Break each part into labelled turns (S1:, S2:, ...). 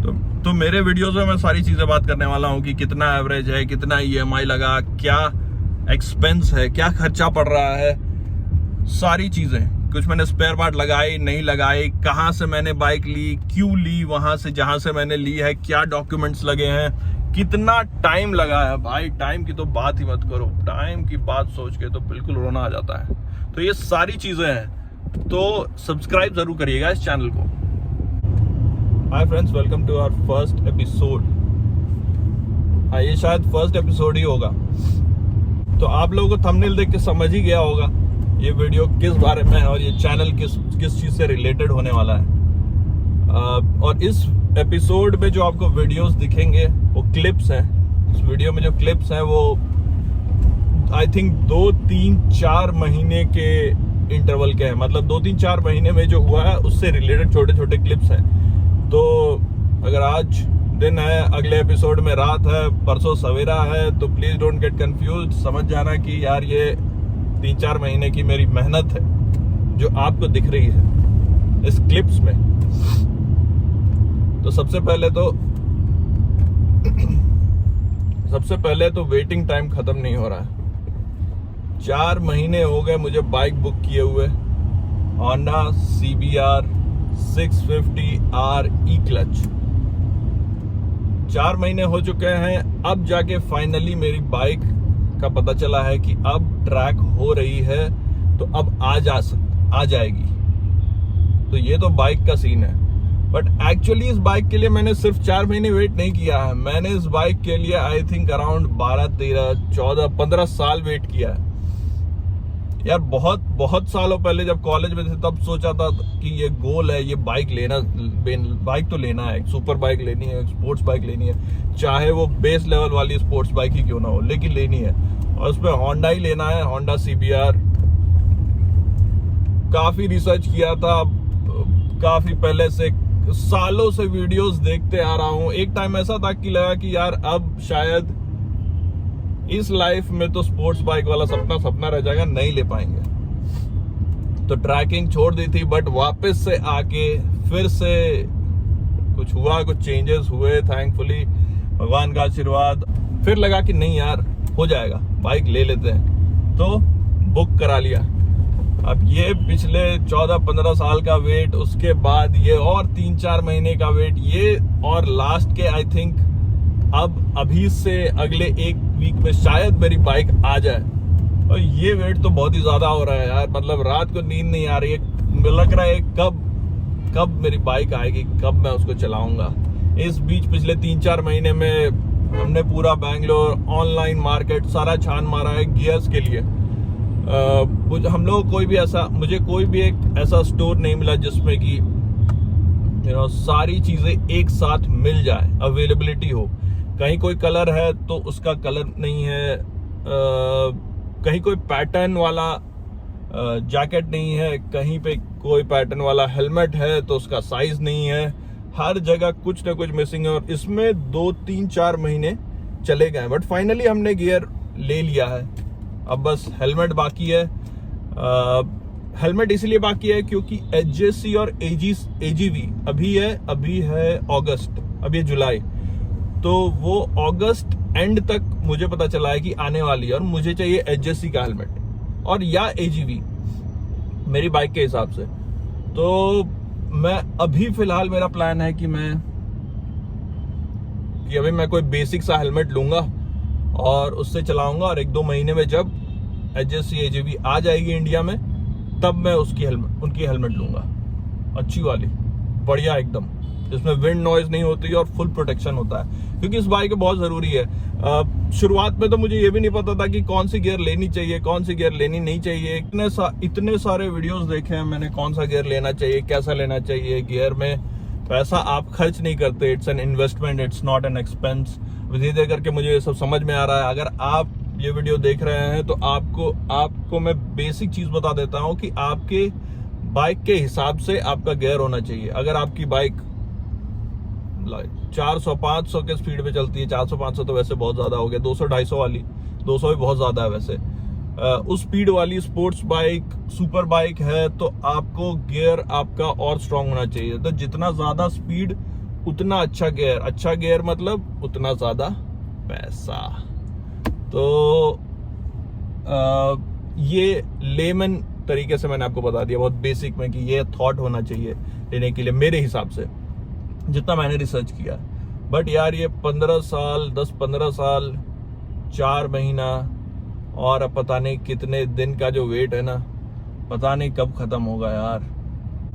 S1: तो मेरे वीडियोस में मैं सारी चीजें बात करने वाला हूँ कि कितना एवरेज है, कितना EMI लगा, क्या एक्सपेंस है, क्या खर्चा पड़ रहा है, सारी चीजें। कुछ मैंने स्पेयर पार्ट लगाए नहीं लगाए, कहाँ से मैंने बाइक ली, क्यों ली, वहां से जहां से मैंने ली है क्या डॉक्यूमेंट्स लगे हैं, कितना टाइम लगा है। भाई टाइम की तो बात ही मत करो, टाइम की बात सोच के तो बिल्कुल रोना आ जाता है। तो ये सारी चीजें हैं, तो सब्सक्राइब जरूर करिएगा इस चैनल को। Hi friends, welcome to our first episode. ये शायद फर्स्ट एपिसोड ही होगा, तो आप लोगों को थंबनेल देख के समझ ही गया होगा ये वीडियो किस बारे में है और ये चैनल किस चीज से रिलेटेड होने वाला है। और इस एपिसोड में जो आपको वीडियोस दिखेंगे वो क्लिप्स हैं। इस वीडियो में जो क्लिप्स हैं वो आई थिंक 2-3-4 महीने के इंटरवल के हैं, मतलब 2-3-4 महीने में जो हुआ है उससे रिलेटेड छोटे छोटे क्लिप्स हैं। तो अगर आज दिन है, अगले एपिसोड में रात है, परसों सवेरा है, तो प्लीज डोंट गेट कंफ्यूज। समझ जाना कि यार ये 3-4 महीने की मेरी मेहनत है जो आपको दिख रही है इस क्लिप्स में। तो सबसे पहले तो वेटिंग टाइम खत्म नहीं हो रहा है। 4 महीने हो गए मुझे बाइक बुक किए हुए, Honda CBR 650R ई क्लच। 4 महीने हो चुके हैं, अब जाके फाइनली मेरी बाइक का पता चला है कि अब ट्रैक हो रही है, तो अब आ जाएगी। तो ये तो बाइक का सीन है, बट एक्चुअली इस बाइक के लिए मैंने सिर्फ 4 महीने वेट नहीं किया है। मैंने इस बाइक के लिए आई थिंक अराउंड 12-13-14-15 साल वेट किया है यार। बहुत सालों पहले जब कॉलेज में थे तब सोचा था कि ये गोल है, ये बाइक तो लेना है, एक सुपर बाइक लेनी है, एक स्पोर्ट्स बाइक लेनी है, चाहे वो बेस लेवल वाली स्पोर्ट्स बाइक ही क्यों ना हो, लेकिन लेनी है। और उसमें होंडा ही लेना है, Honda CBR। काफी रिसर्च किया था, काफी पहले से, सालों से वीडियोस देखते आ रहा हूं। एक टाइम ऐसा था कि लगा कि यार अब शायद इस लाइफ में तो स्पोर्ट्स बाइक वाला सपना रह जाएगा, नहीं ले पाएंगे। तो ट्रैकिंग छोड़ दी थी, बट वापस से आके फिर से कुछ हुआ, कुछ चेंजेस हुए, थैंकफुली, भगवान का आशीर्वाद। फिर लगा कि नहीं यार हो जाएगा, बाइक ले लेते हैं, तो बुक करा लिया। अब ये पिछले 14-15 साल का वेट, उसके बाद ये और 3-4 महीने का वेट, ये और लास्ट के आई थिंक अब अभी से अगले 1 वीक में शायद मेरी बाइक आ जाए। और ये वेट तो बहुत ही ज्यादा हो रहा है यार, मतलब रात को नींद नहीं आ रही है, लग रहा है कब मेरी बाइक आएगी, कब मैं उसको चलाऊंगा। इस बीच पिछले 3-4 महीने में हमने पूरा बैंगलोर ऑनलाइन मार्केट सारा छान मारा है गियर्स के लिए। हम लोग मुझे कोई भी एक ऐसा स्टोर नहीं मिला जिसमें कि सारी चीजें एक साथ मिल जाए, अवेलेबिलिटी हो। कहीं कोई कलर है तो उसका कलर नहीं है, कहीं कोई पैटर्न वाला जैकेट नहीं है, कहीं पे कोई पैटर्न वाला हेलमेट है तो उसका साइज नहीं है। हर जगह कुछ ना कुछ मिसिंग है, और इसमें 2-3-4 महीने चले गए, बट फाइनली हमने गियर ले लिया है। अब बस हेलमेट बाकी है। हेलमेट इसलिए बाकी है क्योंकि HJC और AGV अभी है अगस्त, अभी है जुलाई, तो वो अगस्त एंड तक मुझे पता चला है कि आने वाली है, और मुझे चाहिए HJC का हेलमेट और या AGV मेरी बाइक के हिसाब से। तो मैं अभी फिलहाल मेरा प्लान है कि अभी मैं कोई बेसिक सा हेलमेट लूंगा और उससे चलाऊंगा, और 1-2 महीने में जब HJC AGV आ जाएगी इंडिया में, तब मैं उनकी हेलमेट लूंगा, अच्छी वाली, बढ़िया एकदम, जिसमें विंड नॉइज नहीं होती और फुल प्रोटेक्शन होता है, क्योंकि इस बाइक बहुत जरूरी है। शुरुआत में तो मुझे ये भी नहीं पता था कि कौन सी गियर लेनी चाहिए, कौन सी गियर लेनी नहीं चाहिए। इतने सारे वीडियोस देखे हैं मैंने, कौन सा गियर लेना चाहिए, कैसा लेना चाहिए। गियर में पैसा आप खर्च नहीं करते, it's an investment, it's not an expense. धीरे धीरे करके मुझे ये सब समझ में आ रहा है। अगर आप ये वीडियो देख रहे हैं तो आपको मैं बेसिक चीज बता देता हूं कि आपके बाइक के हिसाब से आपका गियर होना चाहिए। अगर आपकी बाइक 400-500 के स्पीड पे चलती है, 400-500 तो वैसे बहुत ज्यादा हो गया, 200-250 वाली, 200 भी बहुत ज्यादा है वैसे, उस स्पीड वाली स्पोर्ट्स बाइक, सुपर बाइक है, तो आपको गियर आपका और स्ट्रांग होना चाहिए। तो जितना ज्यादा स्पीड उतना अच्छा गियर मतलब उतना ज्यादा पैसा। तो ये लेमन तरीके से मैंने आपको बता दिया, बहुत बेसिक में, कि ये थॉट होना चाहिए लेने के लिए मेरे हिसाब से, जितना मैंने रिसर्च किया। बट यार ये 15 साल 10-15 साल 4 महीना और अब पता नहीं कितने दिन का जो वेट है ना, पता नहीं कब खत्म होगा यार।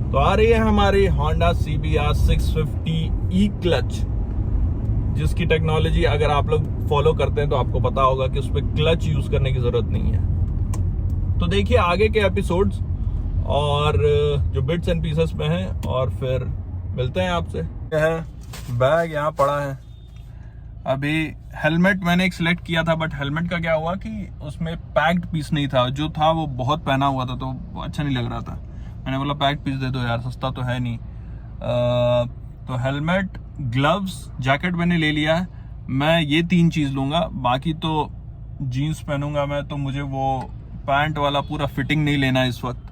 S1: तो आ रही है हमारी Honda CBR 650 ई क्लच, जिसकी टेक्नोलॉजी अगर आप लोग फॉलो करते हैं तो आपको पता होगा कि उस पर क्लच यूज करने की जरूरत नहीं है। तो देखिए आगे के एपिसोड्स और जो बिट्स एंड पीसेस में हैं, और फिर मिलते हैं आपसे। बैग यहाँ पड़ा है। अभी हेलमेट मैंने एक सिलेक्ट किया था, बट हेलमेट का क्या हुआ कि उसमें पैक्ड पीस नहीं था, जो था वो बहुत पहना हुआ था, तो अच्छा नहीं लग रहा था। मैंने बोला पैक्ड पीस दे दो यार, सस्ता तो है नहीं। तो हेलमेट, ग्लव्स, जैकेट मैंने ले लिया है। मैं ये 3 चीज लूंगा, बाकी तो जीन्स पहनूंगा मैं, तो मुझे वो पैंट वाला पूरा फिटिंग नहीं लेना है इस वक्त।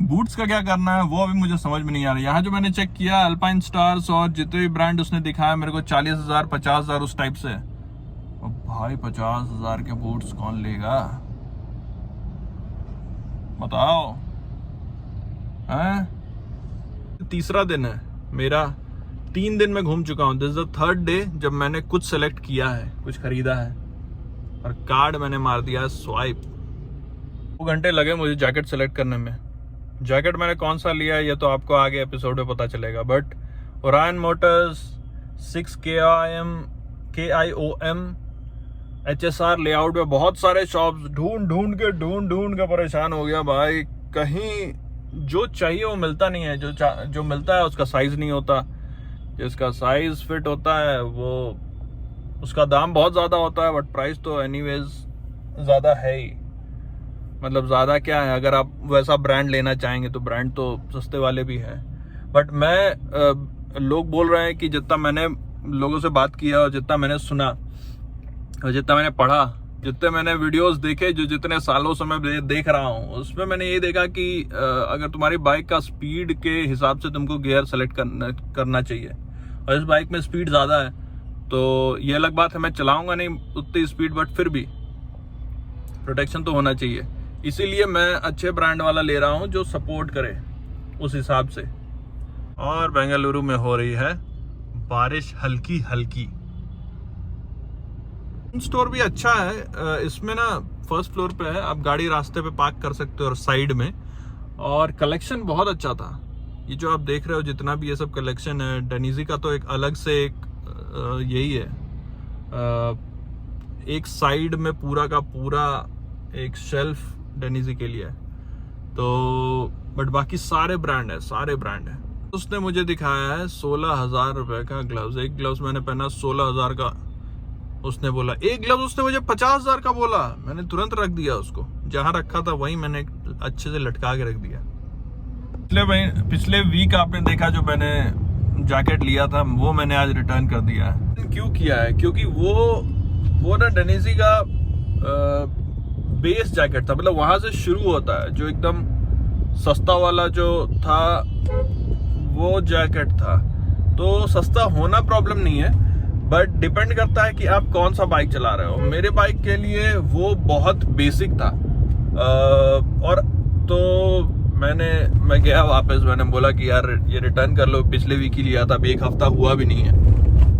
S1: बूट्स का क्या करना है वो अभी मुझे समझ में नहीं आ रहा। यहाँ जो मैंने चेक किया, अल्पाइन स्टार्स और जितने भी ब्रांड उसने दिखाया मेरे को 40,000 50,000 उस टाइप से। अब भाई 50,000 के बूट्स कौन लेगा बताओ हैं? तीसरा दिन है मेरा, 3 दिन में घूम चुका हूँ। This is the 3rd day जब मैंने कुछ सेलेक्ट किया है, कुछ खरीदा है, और कार्ड मैंने मार दिया है स्वाइप। 2 घंटे लगे मुझे जैकेट सेलेक्ट करने में। जैकेट मैंने कौन सा लिया है ये तो आपको आगे एपिसोड में पता चलेगा। But Orion Motors 6 KIOM HSR layout में बहुत सारे शॉप्स ढूंढ के परेशान हो गया भाई। कहीं जो चाहिए वो मिलता नहीं है, जो मिलता है उसका साइज नहीं होता, जिसका साइज फिट होता है वो उसका दाम बहुत ज्यादा होता है, बट प्राइस तो एनीवेज ज्यादा है ही। मतलब ज्यादा क्या है, अगर आप वैसा ब्रांड लेना चाहेंगे तो ब्रांड तो सस्ते वाले भी हैं। बट लोग बोल रहे हैं कि जितना मैंने लोगों से बात किया और जितना मैंने सुना और जितना मैंने पढ़ा, जितने मैंने वीडियोस देखे, जो जितने सालों से मैं देख रहा हूँ, उसमें मैंने ये देखा कि अगर तुम्हारी बाइक का स्पीड के हिसाब से तुमको गियर सेलेक्ट करना चाहिए। और इस बाइक में स्पीड ज़्यादा है, तो ये अलग बात है मैं चलाऊंगा नहीं उतनी स्पीड, बट फिर भी प्रोटेक्शन तो होना चाहिए। इसीलिए मैं अच्छे ब्रांड वाला ले रहा हूँ जो सपोर्ट करे उस हिसाब से। और बेंगलुरु में हो रही है बारिश हल्की हल्की। स्टोर भी अच्छा है, इसमें ना 1st फ्लोर पे है, आप गाड़ी रास्ते पे पार्क कर सकते हो और साइड में, और कलेक्शन बहुत अच्छा था। ये जो आप देख रहे हो जितना भी ये सब कलेक्शन है, डेनिजी का तो एक अलग से एक यही है, एक साइड में पूरा का पूरा एक शेल्फ डेनिजी के लिए है। तो बट बाकी सारे ब्रांड है। उसने मुझे दिखाया है 16,000 रुपए का ग्लव्स। एक ग्लव्स मैंने पहना 16,000 का, उसने बोला। एक ग्लव्स उसने मुझे 50,000 का बोला। मैंने तुरंत रख दिया उसको, जहां रखा था वहीं मैंने अच्छे से लटका के रख दिया। पिछले वीक आपने देखा जो मैंने जैकेट लिया था वो मैंने आज रिटर्न कर दिया है। क्यों किया है? क्योंकि वो ना डेनिजी का बेस जैकेट था, मतलब वहां से शुरू होता है, जो एकदम सस्ता वाला जो था वो जैकेट था। तो सस्ता होना प्रॉब्लम नहीं है, बट डिपेंड करता है कि आप कौन सा बाइक चला रहे हो। मेरे बाइक के लिए वो बहुत बेसिक था, और तो मैं गया वापस, मैंने बोला कि यार ये रिटर्न कर लो, पिछले वीक ही लिया था, अभी 1 हफ्ता हुआ भी नहीं है।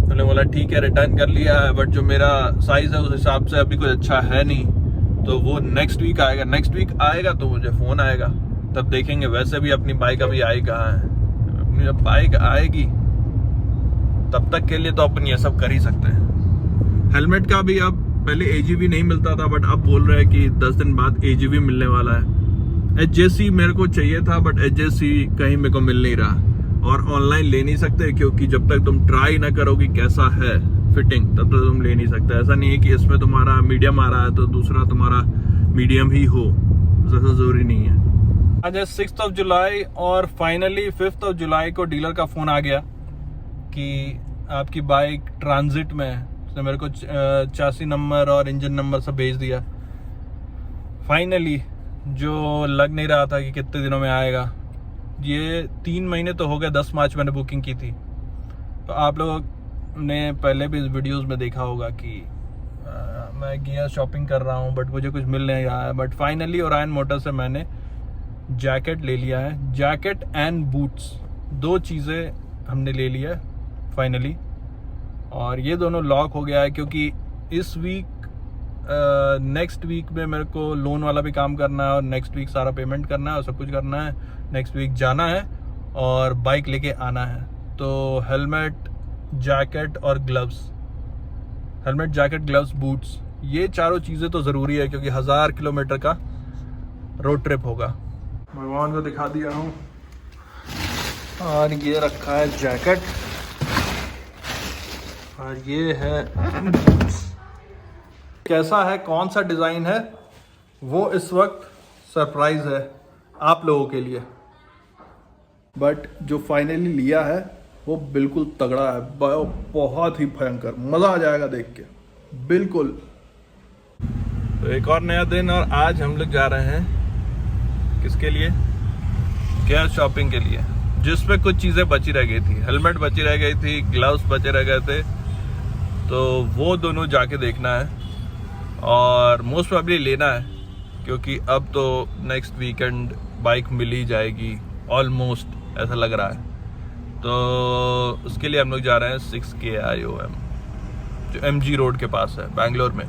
S1: मैंने बोला ठीक है रिटर्न कर लिया है, बट जो मेरा साइज है उस हिसाब से अभी कुछ अच्छा है नहीं, तो वो नेक्स्ट वीक आएगा। नेक्स्ट वीक आएगा तो मुझे फोन आएगा, तब देखेंगे। वैसे भी अपनी बाइक अभी आई कहाँ है, अपनी बाइक आएगी तब तक के लिए तो अपन ये सब कर ही सकते हैं। हेलमेट का भी अब पहले AGV नहीं मिलता था, बट अब बोल रहे हैं कि 10 दिन बाद AGV मिलने वाला है। HJC मेरे को चाहिए था, बट HJC कहीं मेरे को मिल नहीं रहा, और ऑनलाइन ले नहीं सकते, क्योंकि जब तक तुम ट्राई ना करोगे कैसा है फिटिंग, तब तक तुम ले नहीं सकते। ऐसा नहीं है कि इसमें तुम्हारा मीडियम आ रहा है तो दूसरा तुम्हारा मीडियम ही हो, ऐसा जरूरी नहीं है। आज है 6th ऑफ जुलाई, और फाइनली 5th ऑफ जुलाई को डीलर का फोन आ गया कि आपकी बाइक ट्रांजिट में है। उसने मेरे को चासी नंबर और इंजन नंबर सब भेज दिया फाइनली, जो लग नहीं रहा था कि कितने दिनों में आएगा। ये 3 महीने तो हो गए, 10 मार्च मैंने बुकिंग की थी, तो आप लोगों ने पहले भी इस वीडियोस में देखा होगा कि मैं गियर शॉपिंग कर रहा हूँ बट मुझे कुछ मिल नहीं रहा है। बट फाइनली ओरायन मोटर से मैंने जैकेट ले लिया है। जैकेट एंड बूट्स, 2 चीज़ें हमने ले लिया है फाइनली। और ये दोनों लॉक हो गया है क्योंकि इस वीक नेक्स्ट वीक में मेरे को लोन वाला भी काम करना है और नेक्स्ट वीक सारा पेमेंट करना है और सब कुछ करना है। नेक्स्ट वीक जाना है और बाइक लेके आना है। तो हेलमेट, जैकेट और gloves, helmet, jacket, gloves, boots, ये चारों चीज़ें तो ज़रूरी है क्योंकि 1000 किलोमीटर का रोड ट्रिप होगा। भगवान को दिखा दिया हूँ। और ये रखा है जैकेट और ये है बूट्स। कैसा है, कौन सा डिज़ाइन है, वो इस वक्त सरप्राइज है आप लोगों के लिए। बट जो फाइनली लिया है वो बिल्कुल तगड़ा है, बहुत ही भयंकर, मज़ा आ जाएगा देख के, बिल्कुल। तो एक और नया दिन और आज हम लोग जा रहे हैं किसके लिए? गियर शॉपिंग के लिए, जिसमें कुछ चीज़ें बची रह गई थी। हेलमेट बची रह गई थी, ग्लव्स बचे रह गए थे, तो वो दोनों जाके देखना है और मोस्ट प्रोबेबली लेना है क्योंकि अब तो नेक्स्ट वीकेंड बाइक मिल ही जाएगी ऑलमोस्ट, ऐसा लग रहा है। तो उसके लिए हम लोग जा रहे हैं 6KIOM जो MG रोड के पास है बैंगलोर में।